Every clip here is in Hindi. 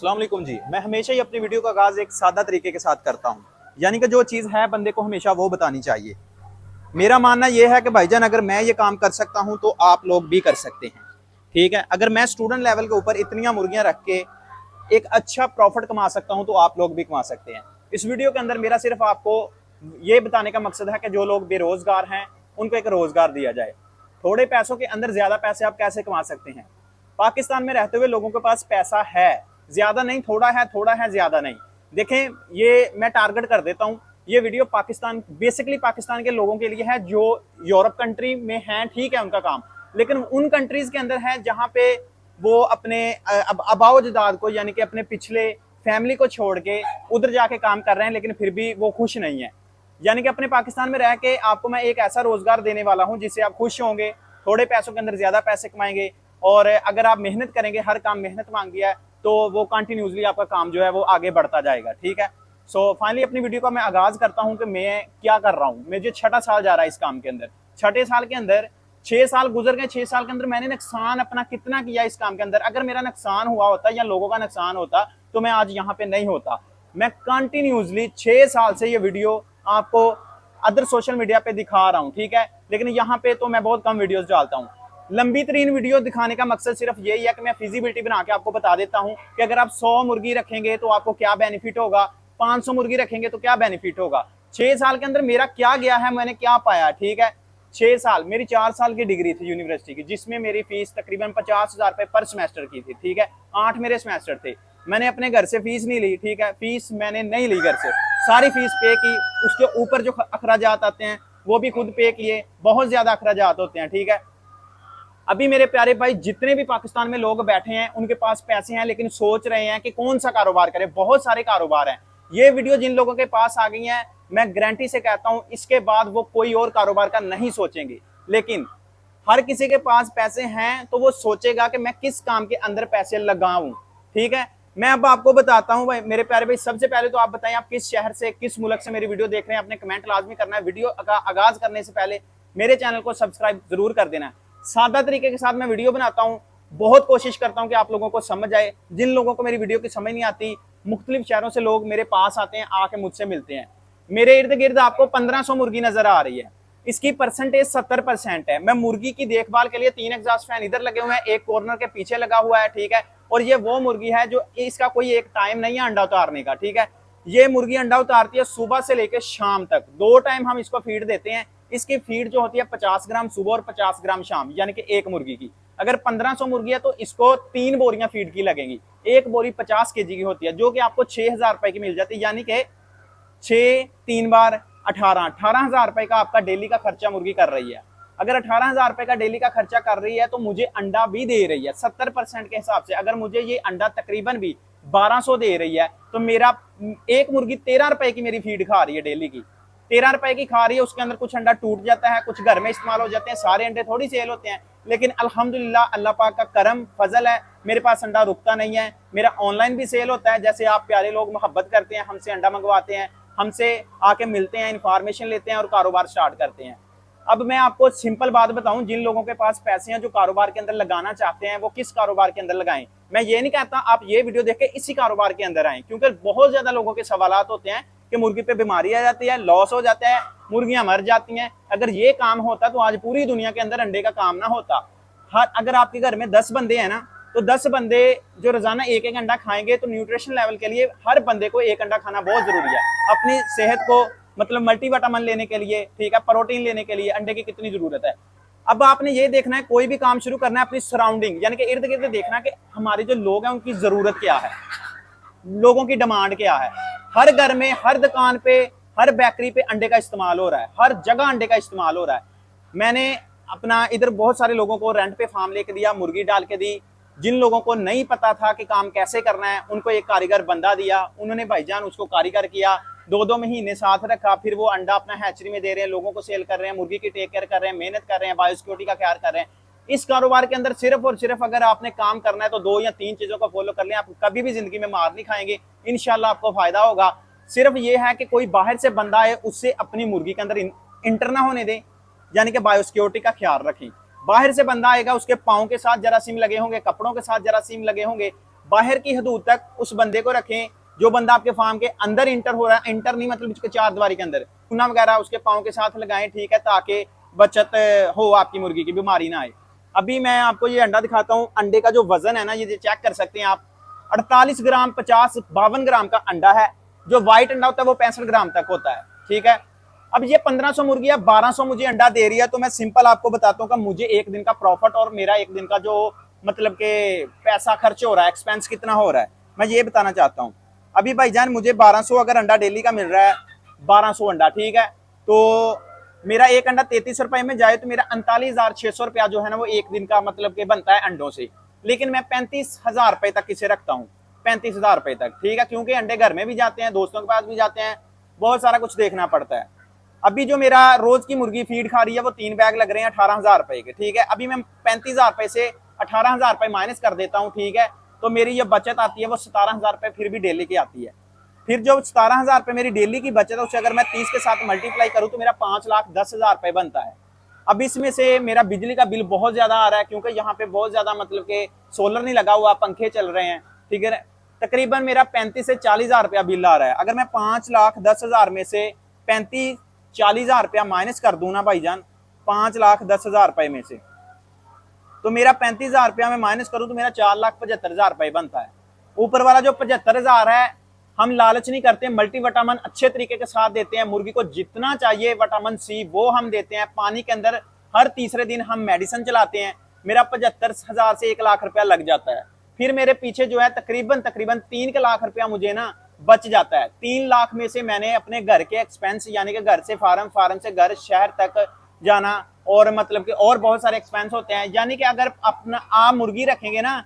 अस्सलाम वालेकुम जी। मैं हमेशा ही अपनी वीडियो का आगाज़ एक सादा तरीके के साथ करता हूँ, यानी कि जो चीज़ है बंदे को हमेशा वो बतानी चाहिए। मेरा मानना ये है कि भाईजान अगर मैं ये काम कर सकता हूँ तो आप लोग भी कर सकते हैं। ठीक है, अगर मैं स्टूडेंट लेवल के ऊपर इतनी मुर्गियाँ रख के एक अच्छा प्रॉफिट कमा सकता हूँ तो आप लोग भी कमा सकते हैं। इस वीडियो के अंदर मेरा सिर्फ आपको ये बताने का मकसद है कि जो लोग बेरोजगार हैं उनको एक रोजगार दिया जाए। थोड़े पैसों के अंदर ज्यादा पैसे आप कैसे कमा सकते हैं। पाकिस्तान में रहते हुए लोगों के पास पैसा है, ज्यादा नहीं, थोड़ा है ज्यादा नहीं। देखें, ये मैं टारगेट कर देता हूँ, ये वीडियो पाकिस्तान, बेसिकली पाकिस्तान के लोगों के लिए है जो यूरोप कंट्री में हैं, ठीक है उनका काम, लेकिन उन कंट्रीज के अंदर है जहां पे वो अपने अबाओ-अजदाद को, यानी कि अपने पिछले फैमिली को छोड़ के उधर जाके काम कर रहे हैं, लेकिन फिर भी वो खुश नहीं है। यानी कि अपने पाकिस्तान में रह के आपको मैं एक ऐसा रोजगार देने वाला हूं जिससे आप खुश होंगे, थोड़े पैसों के अंदर ज्यादा पैसे कमाएंगे, और अगर आप मेहनत करेंगे, हर काम मेहनत मांगी है, तो वो कंटिन्यूसली आपका काम जो है वो आगे बढ़ता जाएगा। ठीक है, सो फाइनली अपनी वीडियो का मैं आगाज करता हूं कि मैं क्या कर रहा हूं। मुझे छठा साल जा रहा है इस काम के अंदर। छठे साल के अंदर 6 साल गुजर गए। 6 साल के अंदर मैंने नुकसान अपना कितना किया इस काम के अंदर। अगर मेरा नुकसान हुआ होता या लोगों का नुकसान होता तो मैं आज यहाँ पे नहीं होता। मैं कंटिन्यूसली 6 साल से ये वीडियो आपको अदर सोशल मीडिया पे दिखा रहा हूँ, ठीक है, लेकिन यहाँ पे तो मैं बहुत कम वीडियोस डालता हूँ। लंबी तरीन वीडियो दिखाने का मकसद सिर्फ यही है कि मैं फिजिबिलिटी बना के आपको बता देता हूँ कि अगर आप 100 मुर्गी रखेंगे तो आपको क्या बेनिफिट होगा, 500 मुर्गी रखेंगे तो क्या बेनिफिट होगा। 6 साल के अंदर मेरा क्या गया है, मैंने क्या पाया। ठीक है, 6 साल, मेरी 4 साल की डिग्री थी यूनिवर्सिटी की, जिसमें मेरी फीस तकरीबन 50,000 रुपए पर सेमेस्टर की थी। ठीक है, 8 मेरे सेमेस्टर थे। मैंने अपने घर से फीस नहीं ली, ठीक है, फीस मैंने नहीं ली घर से, सारी फीस पे की। उसके ऊपर जो अखराजात आते हैं वो भी खुद पे किए, बहुत ज्यादा अखराजात होते हैं। ठीक है, अभी मेरे प्यारे भाई जितने भी पाकिस्तान में लोग बैठे हैं उनके पास पैसे हैं, लेकिन सोच रहे हैं कि कौन सा कारोबार करें। बहुत सारे कारोबार हैं। ये वीडियो जिन लोगों के पास आ गई है, मैं गारंटी से कहता हूं इसके बाद वो कोई और कारोबार का नहीं सोचेंगे। लेकिन हर किसी के पास पैसे हैं तो वो सोचेगा कि मैं किस काम के अंदर पैसे लगाऊं। ठीक है, मैं अब आपको बताता हूं भाई, मेरे प्यारे भाई, सबसे पहले तो आप बताएं आप किस शहर से, किस मुल्क से मेरी वीडियो देख रहे हैं। अपने कमेंट लाजमी करना है। वीडियो आगाज करने से पहले मेरे चैनल को सब्सक्राइब जरूर कर देना है। सादा तरीके के साथ मैं वीडियो बनाता हूँ, बहुत कोशिश करता हूँ कि आप लोगों को समझ आए। जिन लोगों को मेरी वीडियो की समझ नहीं आती, मुख्तलिफ शहरों से लोग मेरे पास आते हैं, आके मुझसे मिलते हैं। मेरे इर्द गिर्द आपको 1500 मुर्गी नजर आ रही है, इसकी परसेंटेज 70% है। मैं मुर्गी की देखभाल के लिए 3 एग्जॉस्ट फैन इधर लगे हुए हैं, एक कॉर्नर के पीछे लगा हुआ है। ठीक है, और ये वो मुर्गी है जो, इसका कोई एक टाइम नहीं है अंडा उतारने का। ठीक है, ये मुर्गी अंडा उतारती है सुबह से लेकर शाम तक, 2 टाइम हम इसको फीड देते हैं। इसकी फीड जो होती है 50 ग्राम सुबह और 50 ग्राम शाम, यानी कि एक मुर्गी की। अगर 1500 मुर्गी है तो इसको 3 बोरियां फीड की लगेंगी। एक बोरी 50 केजी की होती है, जो कि आपको 6,000 रुपए की मिल जाती है, यानी कि 6 3 बार 18,000 रुपए का आपका डेली का खर्चा मुर्गी कर रही है। अगर 18,000 रुपए का डेली का खर्चा कर रही है तो मुझे अंडा भी दे रही है 70% के हिसाब से। अगर मुझे ये अंडा तकरीबन भी 1200 दे रही है तो मेरा एक मुर्गी 13 रुपए की मेरी फीड खा रही है, डेली की 13 रुपए की खा रही है। उसके अंदर कुछ अंडा टूट जाता है, कुछ घर में इस्तेमाल हो जाते हैं, सारे अंडे थोड़ी सेल होते हैं, लेकिन अल्हम्दुलिल्लाह अल्लाह पाक का करम फजल है, मेरे पास अंडा रुकता नहीं है। मेरा ऑनलाइन भी सेल होता है, जैसे आप प्यारे लोग मोहब्बत करते हैं, हमसे अंडा मंगवाते हैं, हमसे आके मिलते हैं, इंफॉर्मेशन लेते हैं और कारोबार स्टार्ट करते हैं। अब मैं आपको सिंपल बात बताऊं, जिन लोगों के पास पैसे हैं जो कारोबार के अंदर लगाना चाहते हैं वो किस कारोबार के अंदर लगाएं। मैं ये नहीं कहता आप ये वीडियो देख के इसी कारोबार के अंदर आए, क्योंकि बहुत ज्यादा लोगों के सवालात होते हैं कि मुर्गी पे बीमारी आ जाती है, लॉस हो जाता है, मुर्गियां मर जाती हैं। अगर ये काम होता तो आज पूरी दुनिया के अंदर अंडे का काम ना होता। अगर आपके घर में 10 बंदे हैं ना, तो 10 बंदे जो रोजाना एक एक अंडा खाएंगे तो न्यूट्रिशन लेवल के लिए हर बंदे को एक अंडा खाना बहुत जरूरी है। अपनी सेहत को मतलब मल्टीविटामिन लेने के लिए, ठीक है, प्रोटीन लेने के लिए अंडे की कितनी जरूरत है। अब आपने ये देखना है, कोई भी काम शुरू करना है अपनी सराउंडिंग, यानी कि इर्द गिर्द देखना कि हमारे जो लोग हैं उनकी जरूरत क्या है, लोगों की डिमांड क्या है। हर घर में, हर दुकान पे, हर बेकरी पे अंडे का इस्तेमाल हो रहा है, हर जगह अंडे का इस्तेमाल हो रहा है। मैंने अपना इधर बहुत सारे लोगों को रेंट पे फार्म लेके दिया, मुर्गी डाल के दी। जिन लोगों को नहीं पता था कि काम कैसे करना है उनको एक कारीगर बंदा दिया, उन्होंने भाईजान उसको कारीगर किया, 2-2 महीने साथ रखा, फिर वो अंडा अपना हैचरी में दे रहे हैं, लोगों को सेल कर रहे हैं, मुर्गी की टेक केयर कर रहे हैं, मेहनत कर रहे हैं, बायोसिक्योरिटी का ख्याल कर रहे हैं। इस कारोबार के अंदर सिर्फ और सिर्फ अगर आपने काम करना है तो 2 या 3 चीजों को फॉलो कर लें, आप कभी भी जिंदगी में मार नहीं खाएंगे, इंशाल्लाह आपको फायदा होगा। सिर्फ ये है कि कोई बाहर से बंदा आए उससे अपनी मुर्गी के अंदर इंटर ना होने दें, यानी कि बायोसिक्योरिटी का ख्याल रखें। बाहर से बंदा आएगा, उसके पाँव के साथ जरासीम लगे होंगे, कपड़ों के साथ जरासीम लगे होंगे, बाहर की हदूद तक उस बंदे को रखें जो बंदा आपके फार्म के अंदर इंटर हो रहा है, इंटर नहीं मतलब उसके चार दीवारी के अंदर, चूना वगैरह उसके पाँव के साथ लगाएं, ठीक है, ताकि बचत हो आपकी मुर्गी की, बीमारी ना आए। अभी मैं आपको ये अंडा दिखाता हूँ। अंडे का जो वजन है ना, ये चेक कर सकते हैं आप, 48 ग्राम 52 ग्राम का अंडा है। जो व्हाइट अंडा होता है वो 65 ग्राम तक होता है, ठीक है। अब ये 1500 मुर्गी है, 1200 मुझे अंडा दे रही है, तो मैं सिंपल आपको बताता हूँ कि मुझे एक दिन का प्रॉफिट और मेरा एक दिन का जो मतलब के पैसा खर्च हो रहा है, एक्सपेंस कितना हो रहा है, मैं ये बताना चाहता हूँ। अभी भाईजान मुझे 1200 अगर अंडा डेली का मिल रहा है, 1200 अंडा, ठीक है, तो मेरा एक अंडा 33 रुपए में जाए तो मेरा 39,600 रुपया जो है ना वो एक दिन का मतलब के बनता है अंडों से। लेकिन मैं 35,000 रुपए तक इसे रखता हूँ, 35,000 रुपए तक, ठीक है, क्योंकि अंडे घर में भी जाते हैं, दोस्तों के पास भी जाते हैं, बहुत सारा कुछ देखना पड़ता है। अभी जो मेरा रोज की मुर्गी फीड खा रही है वो 3 बैग लग रहे हैं 18,000 रुपए के, ठीक है। अभी मैं 35,000 रुपए से 18,000 रुपए माइनस कर देता हूँ, ठीक है, तो मेरी ये बचत आती है वो 17,000 रुपए फिर भी डेली की आती है। फिर जो 17,000 रुपए मेरी डेली की बचत है उसे अगर मैं 30 के साथ मल्टीप्लाई करूं तो मेरा 5,10,000 रुपए बनता है। अब इसमें से मेरा बिजली का बिल बहुत ज्यादा आ रहा है, क्योंकि यहाँ पे बहुत ज्यादा मतलब के सोलर नहीं लगा हुआ, पंखे चल रहे हैं, ठीक है। तकरीबन मेरा 35 से 40,000 रुपया बिल आ रहा है। अगर मैं 5,10,000 में से 35-40,000 रुपया माइनस कर दूं ना भाईजान, 5,10,000 रुपए में से, तो मेरा 35,000 रुपया में माइनस करूं तो मेरा 4,75,000 रुपए बनता है। ऊपर वाला जो 75,000 है, हम लालच नहीं करते, मल्टी विटामिन अच्छे तरीके के साथ देते हैं, मुर्गी को जितना चाहिए विटामिन सी वो हम देते हैं। पानी के अंदर हर तीसरे दिन हम मेडिसिन चलाते हैं। मेरा 75,000 से 1 लाख रुपया लग जाता है। फिर मेरे पीछे जो है तकरीबन 3 लाख रुपया मुझे ना बच जाता है। 3 लाख में से मैंने अपने घर के एक्सपेंस, यानी कि घर से फार्म, फार्म से घर, शहर तक जाना, और मतलब कि और बहुत सारे एक्सपेंस होते हैं। यानी कि अगर अपना आप मुर्गी रखेंगे ना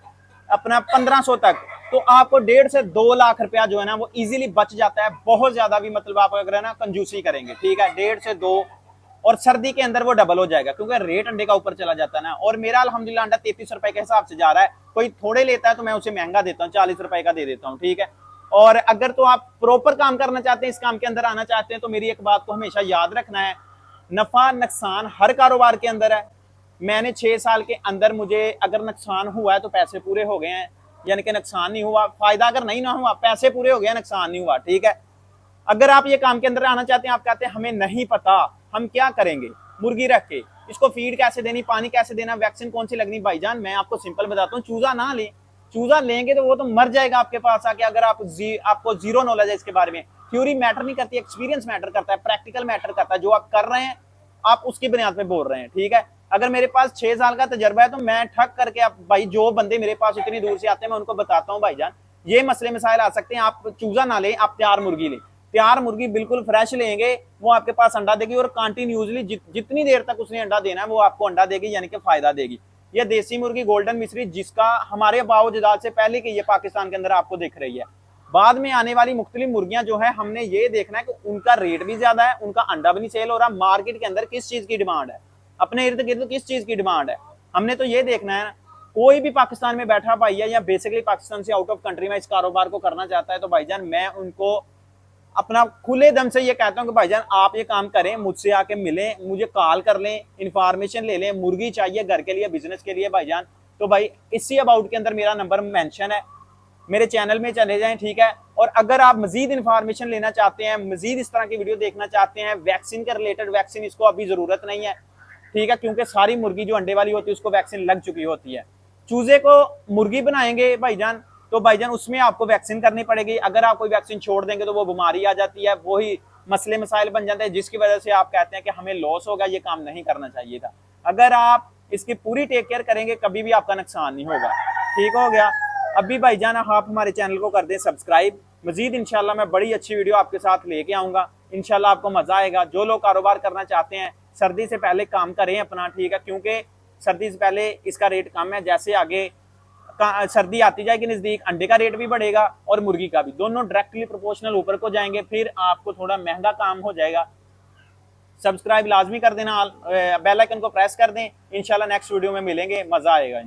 अपना 1500 तक, तो आपको 1.5 से 2 लाख रुपया जो है ना वो इजीली बच जाता है। बहुत ज्यादा भी मतलब आप अगर है ना कंजूसी करेंगे, ठीक है, 1.5 से 2, और सर्दी के अंदर वो डबल हो जाएगा, क्योंकि रेट अंडे का ऊपर चला जाता है ना। और मेरा अल्हम्दुलिल्लाह अंडा 33 रुपए के हिसाब से जा रहा है। कोई थोड़े लेता है तो मैं उसे महंगा देता हूँ, 40 रुपए का दे देता हूँ, ठीक है। और अगर तो आप प्रॉपर काम करना चाहते हैं, इस काम के अंदर आना चाहते हैं, तो मेरी एक बात को हमेशा याद रखना है, नफा नुकसान हर कारोबार के अंदर है। मैंने 6 साल के अंदर मुझे अगर नुकसान हुआ है तो पैसे पूरे हो गए हैं, यानी कि नुकसान नहीं हुआ। फायदा अगर नहीं ना हुआ, पैसे पूरे हो गए, नुकसान नहीं हुआ, ठीक है। अगर आप ये काम के अंदर आना चाहते हैं, आप कहते हैं हमें नहीं पता हम क्या करेंगे, मुर्गी रख के इसको फीड कैसे देनी, पानी कैसे देना, वैक्सीन कौन सी लगनी, भाईजान मैं आपको सिंपल बताता हूँ, चूजा ना ले। चूजा लेंगे तो वो तो मर जाएगा आपके पास आके, अगर आपको जीरो नॉलेज है इसके बारे में। थ्योरी मैटर नहीं करती, एक्सपीरियंस मैटर करता है, प्रैक्टिकल मैटर करता है। जो आप कर रहे हैं आप उसकी बुनियाद पे बोल रहे हैं, ठीक है। अगर मेरे पास 6 साल का तजर्बा है तो मैं ठग करके, आप भाई जो बंदे मेरे पास इतनी दूर से आते हैं मैं उनको बताता हूँ, भाईजान ये मसले मसाइल आ सकते हैं, आप चूजा ना ले, आप तैयार मुर्गी ले। तैयार मुर्गी बिल्कुल फ्रेश लेंगे, वो आपके पास अंडा देगी, और कंटिन्यूसली जितनी देर तक उसने अंडा देना है वो आपको अंडा देगी, यानी कि फायदा देगी। ये देसी मुर्गी गोल्डन मिस्री, जिसका हमारे बावजदाद से पहले की ये पाकिस्तान के अंदर आपको दिख रही है। बाद में आने वाली मुख्तलिफ मुर्गियां जो है, हमने ये देखना है कि उनका रेट भी ज्यादा है, उनका अंडा भी नहीं सेल हो रहा, मार्केट के अंदर किस चीज की डिमांड है, अपने इर्द गिर्द किस चीज की डिमांड है, हमने तो ये देखना है। कोई भी पाकिस्तान में बैठा भाई है या बेसिकली पाकिस्तान से आउट ऑफ कंट्री में इस कारोबार को करना चाहता है, तो भाईजान मैं उनको अपना खुले दम से ये कहता हूँ कि भाईजान आप ये काम करें, मुझसे आके मिलें, मुझे कॉल कर लें, इंफॉर्मेशन ले लें। मुर्गी चाहिए घर के लिए, बिजनेस के लिए भाईजान, तो भाई इसी अबाउट के अंदर मेरा नंबर मेंशन है, मेरे चैनल में चले जाएं, ठीक है। और अगर आप मजीद इंफॉर्मेशन लेना चाहते हैं, मजीद इस तरह की वीडियो देखना चाहते हैं वैक्सीन के रिलेटेड, वैक्सीन इसको अभी जरूरत नहीं है, ठीक है, क्योंकि सारी मुर्गी जो अंडे वाली होती है उसको वैक्सीन लग चुकी होती है। चूजे को मुर्गी बनाएंगे भाईजान, तो भाईजान उसमें आपको वैक्सीन करनी पड़ेगी। अगर आप कोई वैक्सीन छोड़ देंगे तो वो बीमारी आ जाती है, वही मसले मसाइल बन जाते हैं, जिसकी वजह से आप कहते हैं कि हमें लॉस होगा, ये काम नहीं करना चाहिए था। अगर आप इसकी पूरी टेक केयर करेंगे कभी भी आपका नुकसान नहीं होगा, ठीक हो गया। अभी भाईजान आप हमारे चैनल को कर दें सब्सक्राइब, मजीद इंशाल्लाह मैं बड़ी अच्छी वीडियो आपके साथ लेके आऊंगा, इंशाल्लाह आपको मजा आएगा। जो लोग कारोबार करना चाहते हैं सर्दी से पहले काम करें अपना, ठीक है, क्योंकि सर्दी से पहले इसका रेट कम है। जैसे आगे सर्दी आती जाएगी नजदीक, अंडे का रेट भी बढ़ेगा और मुर्गी का भी, दोनों डायरेक्टली प्रोपोर्शनल ऊपर को जाएंगे, फिर आपको थोड़ा महंगा काम हो जाएगा। सब्सक्राइब लाजमी कर देना, बेल आइकन को प्रेस कर दें। इंशाल्लाह नेक्स्ट वीडियो में मिलेंगे, मजा आएगा।